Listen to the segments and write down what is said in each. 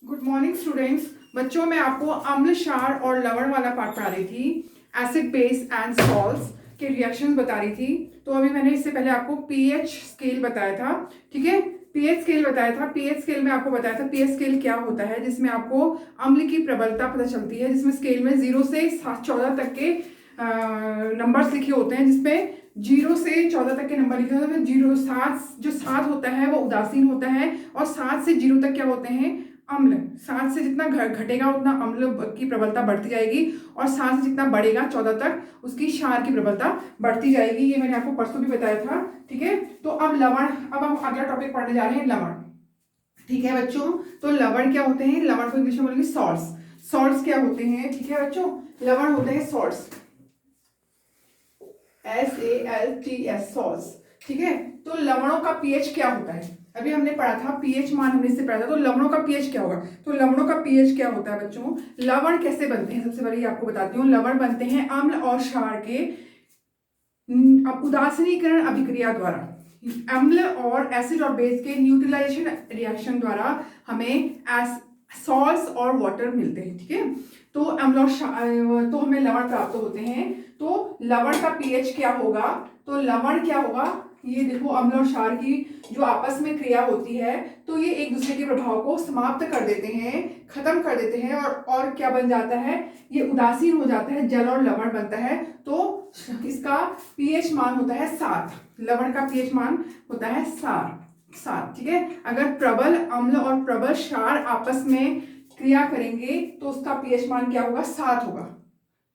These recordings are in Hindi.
Good morning students. बच्चों, मैं आपको अम्ल, क्षार और लवण वाला पार्ट पढ़ा रही थी। एसिड, बेस एंड सॉल्ट्स के रिएक्शंस बता रही थी। तो अभी मैंने इससे पहले आपको पीएच स्केल बताया था। ठीक है, पीएच स्केल बताया था। पीएच स्केल में आपको बताया था पीएच स्केल क्या होता है, जिसमें आपको अम्ल की प्रबलता पता चलती है, जिसमें स्केल में 0 से 14 तक के नंबर्स लिखे होते हैं, जिसमें 0 से 14 तक के नंबर लिखे होते हैं। 7 होता है वो उदासीन होता है, और 7 से 0 तक क्या होते हैं, अम्ल। 7 से जितना घटेगा उतना अम्ल की प्रबलता बढ़ती जाएगी, और 7 से जितना बढ़ेगा 14 तक उसकी क्षार की प्रबलता बढ़ती जाएगी। ये मैंने आपको परसों भी बताया था। ठीक है, तो अब लवण, अब हम अगला टॉपिक पढ़ने जा रहे हैं, लवण। ठीक है बच्चों, तो लवण क्या होते हैं? लवण को इंग्लिश में बोलेंगे सॉल्ट्स। सॉल्ट्स क्या होते हैं? ठीक है बच्चों, लवण होते हैं सॉल्ट्स, SALTS, सॉल्ट्स। ठीक है, तो लवणों का पीएच क्या होता है? अभी हमने पढ़ा था पीएच मान, हमने इससे पढ़ा था। तो लवणों का पीएच क्या होगा? तो लवणों का पीएच क्या होता है बच्चों? लवण कैसे बनते हैं, सबसे पहले आपको बताती हूँ। लवण बनते हैं अम्ल और क्षार के उदासीनीकरण अभिक्रिया द्वारा। अम्ल और एसिड और बेस के न्यूट्रलाइजेशन रिएक्शन द्वारा हमें सॉल्ट्स और वाटर मिलते हैं। ठीक है, तो अम्ल और तो हमें लवण प्राप्त होते हैं। तो लवण का पीएच क्या होगा? तो लवण क्या होगा, ये देखो, अम्ल और क्षार की जो आपस में क्रिया होती है, तो ये एक दूसरे के प्रभाव को समाप्त कर देते हैं, खत्म कर देते हैं, और क्या बन जाता है, ये उदासीन हो जाता है, जल और लवण बनता है। तो इसका पीएच मान होता है 7। लवण का पीएच मान होता है 7। ठीक है, अगर प्रबल अम्ल और प्रबल क्षार आपस में क्रिया करेंगे तो उसका पीएच मान क्या होगा? 7 होगा।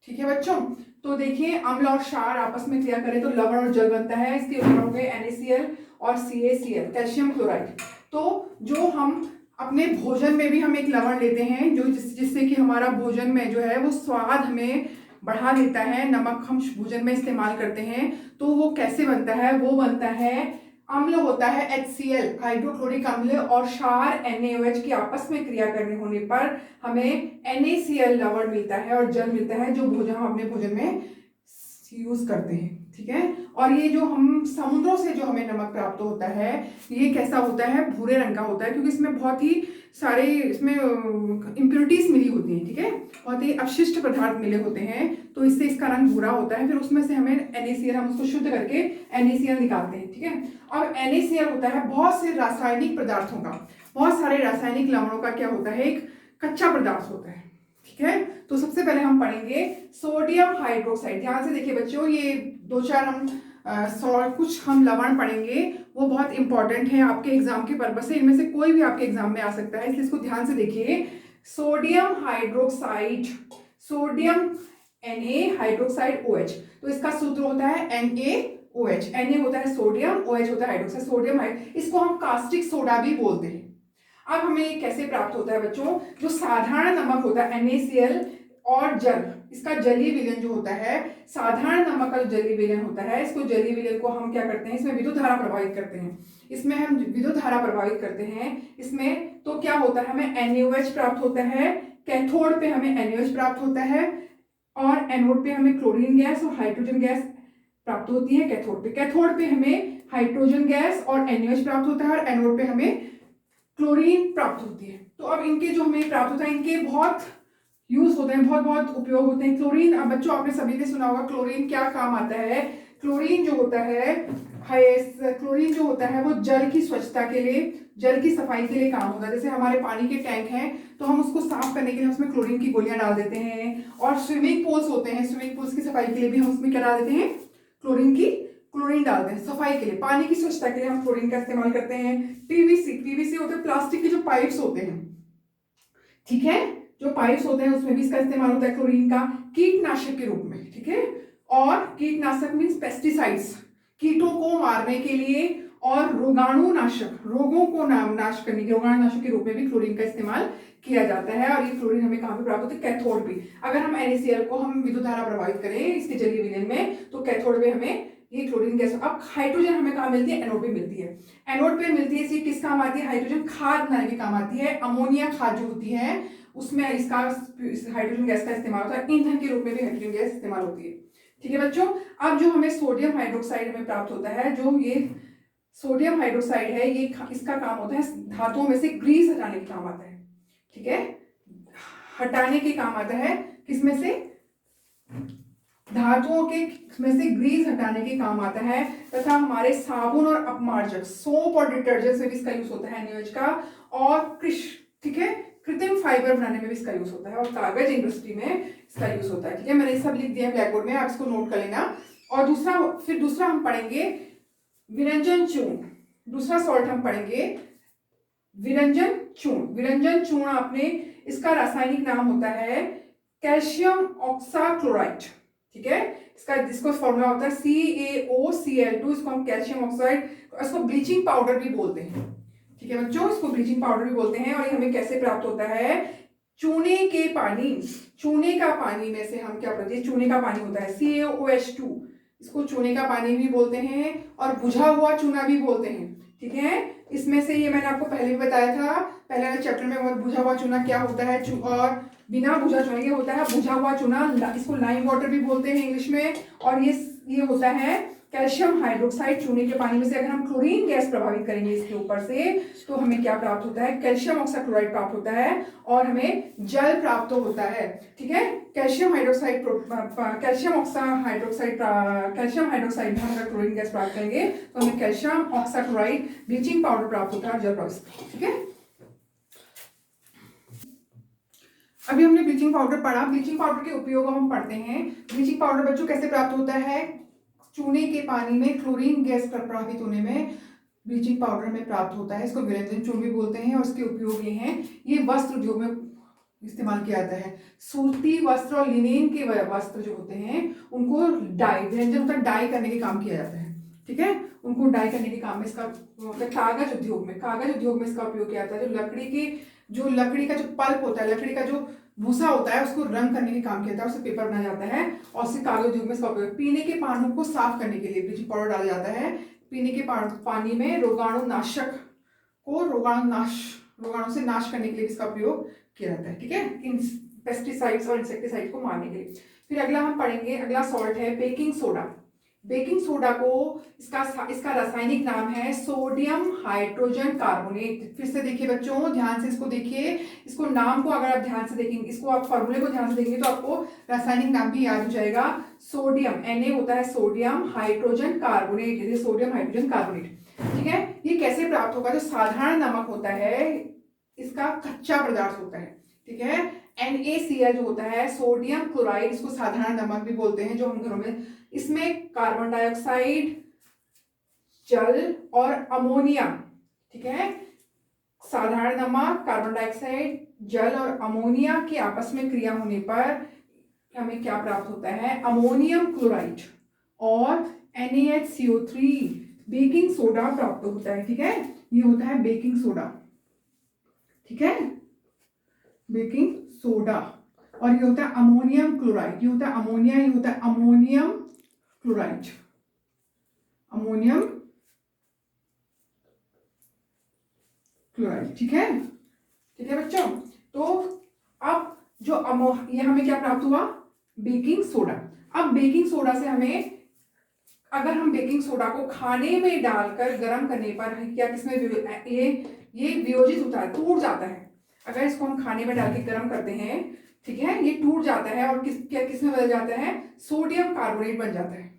ठीक है बच्चों, तो देखिए, अम्ल और क्षार आपस में क्रिया करें तो लवण और जल बनता है। इसके उदाहरण हो गए NaCl और CaCl, कैल्शियम क्लोराइड। तो जो हम अपने भोजन में भी हम एक लवण लेते हैं, जो जिससे कि हमारा भोजन में जो है वो स्वाद हमें बढ़ा देता है। नमक हम भोजन में इस्तेमाल करते हैं, तो वो कैसे बनता है? वो बनता है, अम्ल होता है HCl, हाइड्रोक्लोरिक अम्ल, और क्षार NaOH की आपस में क्रिया करने होने पर हमें NaCl लवण मिलता है, और जल मिलता है, जो भोजन हम अपने भोजन में यूज करते हैं। ठीक है, और ये जो हम समुद्रों से जो हमें नमक प्राप्त होता है, ये कैसा होता है? भूरे रंग का होता है, क्योंकि इसमें बहुत ही सारे इसमें इम्प्योरिटीज मिली होती हैं। ठीक है, बहुत ही अपशिष्ट पदार्थ मिले होते हैं, तो इससे इसका रंग भूरा होता है। फिर उसमें से हमें NaCl, हम उसको शुद्ध करके NaCl निकालते हैं। ठीक है, और NaCl होता है बहुत से रासायनिक पदार्थों का, बहुत सारे रासायनिक लवणों का क्या होता है? एक कच्चा पदार्थ होता है। ठीक है, तो सबसे पहले हम पढ़ेंगे सोडियम हाइड्रोक्साइड। ध्यान से देखिए बच्चों, ये 2-4 हम कुछ हम लवण पढ़ेंगे, वो बहुत इंपॉर्टेंट है आपके एग्जाम के पर्पज से। इनमें से कोई भी आपके एग्जाम में आ सकता है, इसलिए इसको ध्यान से देखिए। Sodium hydroxide, sodium Na hydroxide OH, तो इसका सूत्र होता है NaOH। Na होता है सोडियम, OH होता है हाइड्रोक्साइड, सोडियम इसको हम कास्टिक सोडा भी बोलते हैं। अब हमें ये कैसे प्राप्त होता है बच्चों? जो साधारण नमक होता है NaCl और जल, इसका जलीय विलयन जो होता है, साधारण नमक का जलीय विलयन होता है, इसको जलीय विलयन को हम क्या करते हैं? इसमें विद्युत धारा प्रभावित करते हैं। इसमें हम विद्युत धारा प्रभावित करते हैं इसमें, तो क्या होता है? हमें NaOH प्राप्त होता है, कैथोड पे हमें NaOH प्राप्त होता है, और एनोड पे हमें क्लोरीन गैस और हाइड्रोजन गैस प्राप्त होती है। कैथोड पे हमें हाइड्रोजन गैस और NaOH प्राप्त होता है, और एनोड पे हमें क्लोरीन प्राप्त होती है। तो अब इनके जो हमें प्राप्त होता है, इनके बहुत यूज होते हैं, बहुत बहुत उपयोग होते हैं। क्लोरीन, अब बच्चों आपने सभी ने सुना होगा क्लोरीन क्या काम आता है। क्लोरीन जो होता है, क्लोरीन जो होता है वो जल की स्वच्छता के लिए, जल की सफाई के लिए काम होता है। जैसे हमारे पानी के टैंक हैं, तो हम उसको साफ करने के लिए उसमें क्लोरीन की गोलियां डाल देते हैं। और स्विमिंग पूल्स होते हैं, स्विमिंग पूल्स की सफाई के लिए भी हम उसमें क्या डाल देते हैं? क्लोरीन डालते हैं सफाई के लिए, पानी की स्वच्छता के लिए हम क्लोरीन का इस्तेमाल करते हैं। पीवीसी होते हैं, प्लास्टिक के जो पाइप्स होते हैं, ठीक है, जो पाइप्स होते हैं उसमें भी इसका इस्तेमाल होता है क्लोरीन का, कीटनाशक के रूप में। ठीक है, और कीटनाशक मीन्स पेस्टिसाइड्स, कीटों को मारने के लिए, और रोगाणुनाशक, रोगों को नाश करने के रोगाणुनाशक के रूप में भी क्लोरीन का इस्तेमाल किया जाता है। और ये क्लोरीन हमें कहाँ पे प्राप्त होता है? कैथोड पे। अगर हम NaCl को हम विद्युत धारा प्रभावित करें इसके जलीय विलयन में, तो कैथोड पे हमें ये क्लोरीन गैस। अब हाइड्रोजन हमें कहाँ मिलती है? एनोड पे मिलती है। एनोड पे मिलती है, इसकी किस काम आती है? हाइड्रोजन खाद बनाने के काम आती है। अमोनिया खाद जो होती है उसमें इसका हाइड्रोजन गैस का इस्तेमाल होता है, ईंधन के रूप में भी हाइड्रोजन गैस इस्तेमाल होती है। ठीक है बच्चों, अब जो हमें सोडियम हाइड्रोक्साइड हमें प्राप्त होता है, जो ये सोडियम हाइड्रोक्साइड है, ये इसका काम होता है धातुओं में से ग्रीस हटाने का काम आता है। ठीक है, हटाने के काम आता है, किसमें से, धातुओं के में से ग्रीस हटाने के काम आता है, तथा हमारे साबुन और अपमार्जक, सोप और डिटर्जेंट में भी इसका यूज होता है NaOH का, और ठीक है, कृत्रिम फाइबर बनाने में भी इसका यूज होता है, और कागज इंडस्ट्री में इसका यूज होता है। ठीक है, मैंने सब लिख दिया ब्लैक बोर्ड में, आप इसको नोट कर लेना। और दूसरा हम पढ़ेंगे विरंजन चूर्ण। दूसरा सॉल्ट हम पढ़ेंगे विरंजन चूर्ण। विरंजन चूर्ण आपने, इसका रासायनिक नाम होता है कैल्शियम ऑक्साक्लोराइड। ठीक है, इसको फॉर्मूला होता है CaOCl2, इसको हम कैल्शियम ऑक्साइड, इसको ब्लीचिंग पाउडर भी बोलते हैं। ठीक है बच्चों, इसको ब्लीचिंग पाउडर भी बोलते हैं। और ये हमें कैसे प्राप्त होता है, चूने के पानी, चूने का पानी में से हम क्या करते हैं, चूने का पानी होता है CaOH2, इसको चूने का पानी भी बोलते हैं और बुझा हुआ चूना भी बोलते हैं। ठीक है, इसमें से ये मैंने आपको पहले भी बताया था, पहले वाले चैप्टर में, बुझा हुआ चूना क्या होता है, और बिना बुझा चूना ये होता है बुझा हुआ चूना, इसको लाइम वाटर भी बोलते हैं इंग्लिश में। और ये होता है कैल्शियम हाइड्रोक्साइड। चूने के पानी में से अगर हम क्लोरीन गैस प्रभावित करेंगे इसके ऊपर से, तो हमें क्या प्राप्त होता है, कैल्शियम ऑक्साक्लोराइड प्राप्त होता है, और हमें जल प्राप्त होता है। ठीक है, कैल्शियम हाइड्रोक्साइड में अगर क्लोरीन गैस प्राप्त करेंगे तो हमें कैल्शियम ऑक्साक्लोराइड ब्लीचिंग पाउडर प्राप्त होता है, और जल प्राप्त। ठीक है, अभी हमने ब्लीचिंग पाउडर पढ़ा। ब्लीचिंग पाउडर के उपयोग हम पढ़ते हैं। ब्लीचिंग पाउडर बच्चों कैसे प्राप्त होता है, चूने के पानी में क्लोरीन गैस प्रभावित होने में ब्लीचिंग पाउडर में प्राप्त होता है। इसको विरंजन चूर्ण भी बोलते हैं, और इसके उपयोग ये हैं, ये वस्त्र उद्योग में इस्तेमाल किया जाता है। सूती वस्त्र और लिनेन के वस्त्र जो होते हैं उनको डाई, विरंजन होता है डाई करने के काम किया जाता है। ठीक है, उनको डाई करने के काम में इसका, कागज उद्योग में इसका उपयोग किया जाता है। जो लकड़ी का जो पल्प होता है, लकड़ी का जो भूसा होता है, उसको रंग करने के काम किया जाता है, उससे पेपर बनाया जाता है, और उससे कागज उद्योग में इसका उपयोग। पीने के पानी को साफ करने के लिए ब्लीचिंग पाउडर डाला जाता है। पीने के पानी में रोगाणु से नाश करने के लिए इसका उपयोग किया जाता है। ठीक है, इन पेस्टिसाइड्स और इंसेक्टिसाइड को मारने के लिए। फिर अगला हम पढ़ेंगे, अगला सॉल्ट है बेकिंग सोडा। बेकिंग सोडा को, इसका रासायनिक नाम है सोडियम हाइड्रोजन कार्बोनेट। फिर से देखिए बच्चों, ध्यान से इसको देखिए, इसको नाम को अगर आप ध्यान से देखेंगे, इसको आप फॉर्मूले को ध्यान से देखेंगे तो आपको रासायनिक नाम भी याद हो जाएगा। सोडियम, Na होता है सोडियम हाइड्रोजन कार्बोनेट, ये सोडियम हाइड्रोजन कार्बोनेट। ठीक है, ये कैसे प्राप्त होगा, जो साधारण नमक होता है इसका कच्चा पदार्थ होता है। ठीक है, NaCl जो होता है, सोडियम क्लोराइड, इसको साधारण नमक भी बोलते हैं, जो हम घरों में, इसमें कार्बन डाइऑक्साइड, जल और अमोनिया। ठीक है, साधारण नमक, कार्बन डाइऑक्साइड, जल और अमोनिया की आपस में क्रिया होने पर हमें क्या प्राप्त होता है, अमोनियम क्लोराइड और NaHCO3 बेकिंग सोडा प्राप्त होता है। ठीक है, ये होता है बेकिंग सोडा। ठीक है, बेकिंग सोडा। और ये होता है अमोनियम क्लोराइड, ये होता है अमोनिया, ये होता है अमोनियम क्लोराइड, अमोनियम क्लोराइड। ठीक है, ठीक है बच्चों, तो अब ये हमें क्या प्राप्त हुआ, बेकिंग सोडा। अब बेकिंग सोडा से हमें, अगर हम बेकिंग सोडा को खाने में डालकर गर्म करने पर, क्या किसमें ये वियोजित होता है, टूट जाता है। अगर इसको हम खाने में डाल के गर्म करते हैं, ठीक है, ये टूट जाता है, और किसमें बदल जाता है, सोडियम कार्बोनेट बन जाता है।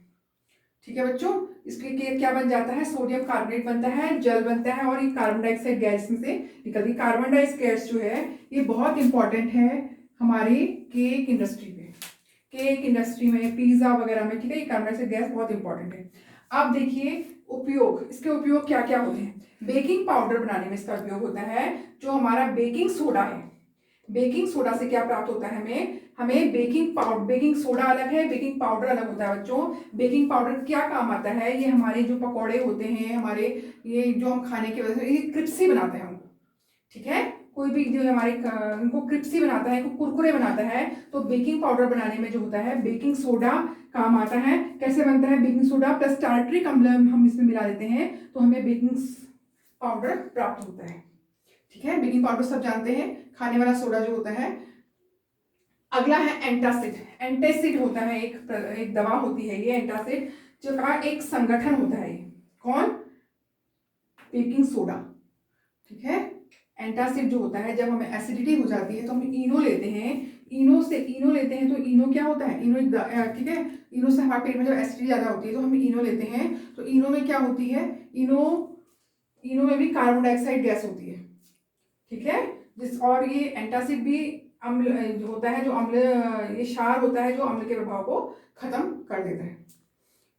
ठीक है बच्चों, इसके क्या बन जाता है, सोडियम कार्बोनेट बनता है, जल बनता है, और ये कार्बन डाइऑक्साइड गैस में से निकलती है। कार्बन डाइऑक्साइड गैस जो है ये बहुत इंपॉर्टेंट है हमारी केक इंडस्ट्री में, पिज्जा वगैरह में। ठीक है, ये कार्बन डाइऑक्साइड गैस बहुत इंपॉर्टेंट है। अब देखिए इसके उपयोग क्या क्या होते हैं। बेकिंग पाउडर बनाने में इसका उपयोग होता है। जो हमारा बेकिंग सोडा है, बेकिंग सोडा से क्या प्राप्त होता है, हमें बेकिंग सोडा अलग है, बेकिंग पाउडर अलग होता है बच्चों। बेकिंग पाउडर क्या काम आता है, ये हमारे जो पकौड़े होते हैं, हमारे ये जो हम खाने की वजह से, ये क्रिस्पी बनाते हैं हमको। ठीक है, कोई भी जो हमारे उनको क्रिस्पी बनाता है, कुरकुरे बनाता है, तो बेकिंग पाउडर बनाने में जो होता है बेकिंग सोडा काम आता है। कैसे बनता है, बेकिंग सोडा प्लस टार्ट्रिक अम्ल हम इसमें मिला देते हैं, तो हमें बेकिंग पाउडर प्राप्त होता है। ठीक है, बेकिंग पाउडर सब जानते हैं, खाने वाला सोडा जो होता है। अगला है एंटासिड। एंटासिड होता है एक दवा होती है, ये एंटासिड जो का एक संगठन होता है। कौन, बेकिंग सोडा। ठीक है, एंटासिड जो होता है, जब हमें एसिडिटी हो जाती है तो हम इनो लेते हैं, इनो लेते हैं तो इनो क्या होता है, इनो ठीक है, इनो से हमारे पेट में जब एसिडिटी ज़्यादा होती है तो हम इनो लेते हैं, तो इनो में क्या होती है, इनो में भी कार्बन डाइऑक्साइड गैस होती है, ठीक है। और ये एंटासिड भी अम्ल जो होता है, जो अम्ल, ये क्षार होता है जो अम्ल के प्रभाव को खत्म कर देता है।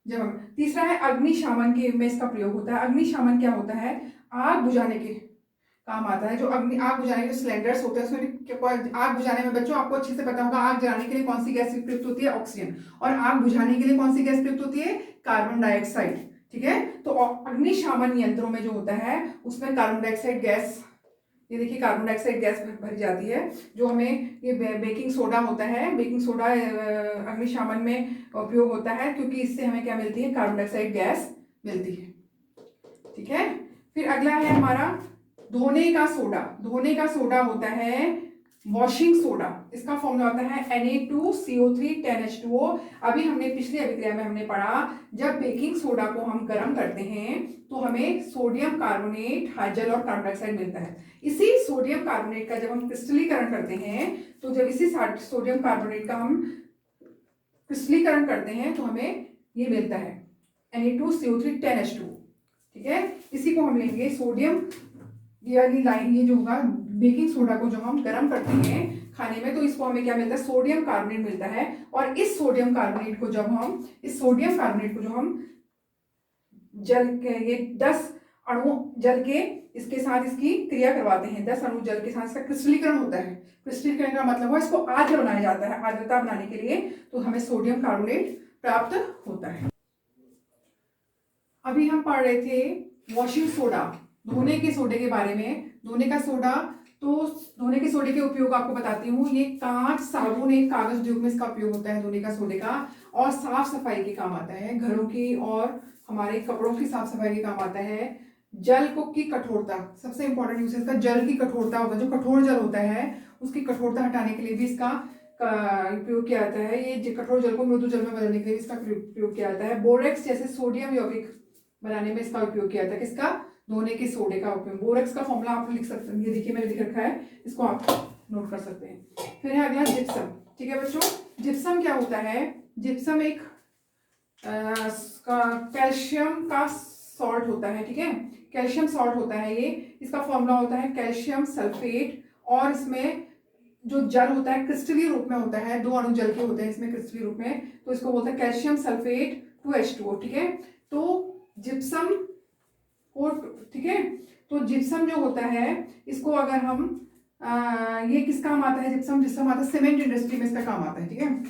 जब हम तीसरा है अग्निशामन के में इसका प्रयोग होता है। अग्निशामन क्या होता है, आग बुझाने के काम आता है। जो आग बुझाने के सिलेंडर्स होते हैं उसमें आग बुझाने में बच्चों आपको अच्छे से पता होगा, आग जलाने के लिए कौन सी गैस प्रयुक्त होती है, ऑक्सीजन, और आग बुझाने के लिए कौन सी गैस प्रयुक्त होती है, कार्बन डाइऑक्साइड, ठीक है। तो अग्निशामन यंत्रों में जो होता है उसमें कार्बन डाइऑक्साइड गैस, ये देखिए कार्बन डाइऑक्साइड गैस भरी जाती है, जो हमें ये बेकिंग सोडा होता है, बेकिंग सोडा अग्निशामन में उपयोग होता है, क्योंकि इससे हमें क्या मिलती है, कार्बन डाइऑक्साइड गैस मिलती है, ठीक है। फिर अगला है हमारा धोने का सोडा। धोने का सोडा होता है वॉशिंग सोडा, इसका फॉर्मूला होता है Na2CO3 10H2O। अभी हमने पिछली अभिक्रिया में हमने पढ़ा, जब बेकिंग सोडा को हम गर्म करते हैं तो हमें सोडियम कार्बोनेट, हाइजल और कार्बन डाइऑक्साइड मिलता है। इसी सोडियम कार्बोनेट का जब हम क्रिस्टलीकरण करते हैं, तो जब इसी सोडियम कार्बोनेट का हम क्रिस्टलीकरण करते हैं तो हमें ये मिलता है Na2CO3 10H2O, ठीक है। इसी को हम लेंगे सोडियम, ये वाली लाइन, ये जो होगा बेकिंग सोडा को जो हम गर्म करते हैं खाने में, तो इसको हमें क्या मिलता है, सोडियम कार्बोनेट मिलता है। और इस सोडियम कार्बोनेट को जब हम जल के, ये 10 अणु जल के इसके साथ इसकी क्रिया करवाते हैं, 10 अणु जल के साथ इसका क्रिस्टलीकरण होता है। क्रिस्टलीकरण का मतलब है इसको आर्द्र बनाया जाता है, आर्द्रता बनाने के लिए तो हमें सोडियम कार्बोनेट प्राप्त होता है। अभी हम पढ़ रहे थे वॉशिंग सोडा, धोने के सोडे के बारे में। धोने का सोडा, तो धोने के सोडे के उपयोग आपको बताती हूँ। ये कांच, साबुन, एक कागज उद्योग में इसका उपयोग होता है धोने का सोडे का, और साफ सफाई के काम आता है, घरों की और हमारे कपड़ों की साफ सफाई के काम आता है। जल को की कठोरता, सबसे इंपॉर्टेंट यूज है इसका, जल की कठोरता होता है, जो कठोर जल होता है उसकी कठोरता हटाने के लिए भी इसका उपयोग किया जाता है। ये कठोर जल को मृदु जल में बदलने के लिए इसका प्रयोग किया जाता है। बोरेक्स जैसे सोडियम यौगिक बनाने में इसका उपयोग किया जाता है, किसका, धोने के सोडे का उपयोग। बोरेक्स का फॉर्मूला आप लिख सकते हैं, ये देखिए मैंने लिख रखा है, इसको आप नोट कर सकते हैं। फिर है अगला जिप्सम, ठीक है बच्चों। जिप्सम क्या होता है, जिप्सम एक कैल्शियम का सॉल्ट होता है, ठीक है, कैल्शियम सॉल्ट होता है ये। इसका फॉर्मूला होता है कैल्शियम सल्फेट, और इसमें जो जल होता है क्रिस्टलीय रूप में होता है, 2 अणु जल के होते हैं इसमें क्रिस्टलीय रूप में, तो इसको बोलते हैं कैल्शियम सल्फेट 2H2O, ठीक है। तो जिप्सम को, ठीक है, तो जिप्सम जो होता है इसको अगर हम ये किस काम आता है, जिप्सम आता है सीमेंट इंडस्ट्री में इसका काम आता है, ठीक है,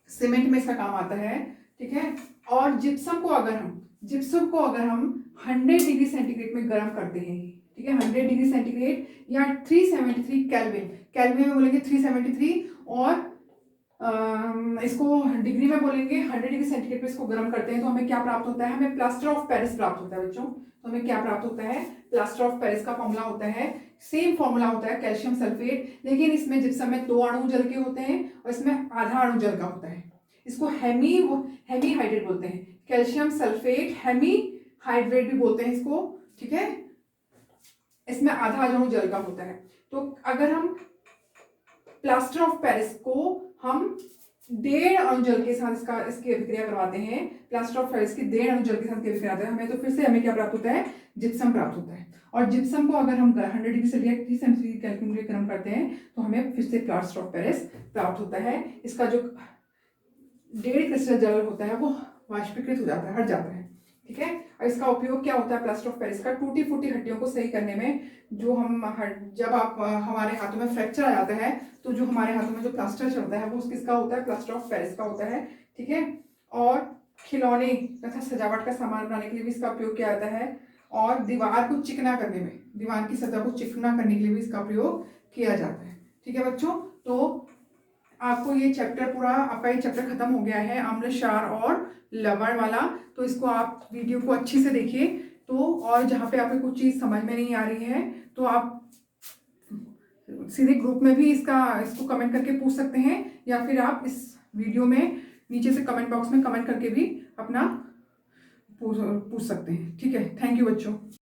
सीमेंट में इसका काम आता है, ठीक है। और जिप्सम को अगर हम 100 डिग्री सेंटीग्रेड में गर्म करते हैं, ठीक है, 100 डिग्री सेंटीग्रेड या 373 केल्विन में बोलेंगे 373, और इसको डिग्री में बोलेंगे 100 डिग्री सेंटीग्रेड पे इसको गर्म करते हैं, तो हमें क्या प्राप्त होता है, हमें प्लास्टर ऑफ पेरिस प्राप्त होता है बच्चों। तो हमें क्या प्राप्त होता है, प्लास्टर ऑफ पेरिस का फॉर्मूला होता है, सेम फॉर्मूला होता है कैल्शियम सल्फेट, लेकिन इसमें जिप्सम में 2 अणु जल के होते हैं और इसमें आधा अणु जल का होता है। इसको हेमी हाइड्रेट बोलते हैं, कैल्शियम सल्फेट हेमी हाइड्रेट भी बोलते हैं इसको, ठीक है। इसमें आधा अणु जल का होता है। तो अगर हम प्लास्टर ऑफ पेरिस को हम 1.5 अणु जल के साथ इसकी अभिक्रिया करवाते हैं, प्लास्टर ऑफ पेरिस की 1.5 अणु जल के साथ अभिक्रिया करवाते हैं हमें, तो फिर से हमें क्या प्राप्त होता है, जिप्सम प्राप्त होता है। और जिप्सम को अगर हम 100 डिग्री से 373 केल्विन में गर्म करते हैं तो हमें फिर से प्लास्टर ऑफ पेरिस प्राप्त होता है। इसका जो 1.5 क्रिस्टल जल होता है वो वाष्पीकृत हो जाता है, हट जाता है, ठीक है। और इसका उपयोग क्या होता है प्लास्टर ऑफ पेरिस का, टूटी फूटी हड्डियों को सही करने में। जो हम जब आप हमारे हाथों में फ्रैक्चर आ जाता है तो जो हमारे हाथों में जो प्लास्टर चढ़ता है वो किसका होता है, प्लास्टर ऑफ पेरिस का होता है, ठीक है। और खिलौने तथा सजावट का सामान बनाने के लिए भी इसका उपयोग किया जाता है, और दीवार को चिकना करने में, दीवार की सतह को चिकना करने के लिए भी इसका प्रयोग किया जाता है, ठीक है बच्चों। तो आपको ये चैप्टर पूरा, आपका ये चैप्टर खत्म हो गया है, अम्ल, क्षार और लवण वाला। तो इसको आप वीडियो को अच्छी से देखिए, तो और जहाँ पे आपको कुछ चीज़ समझ में नहीं आ रही है तो आप सीधे ग्रुप में भी इसको कमेंट करके पूछ सकते हैं, या फिर आप इस वीडियो में नीचे से कमेंट बॉक्स में कमेंट करके भी अपना पूछ सकते हैं, ठीक है। थैंक यू बच्चों।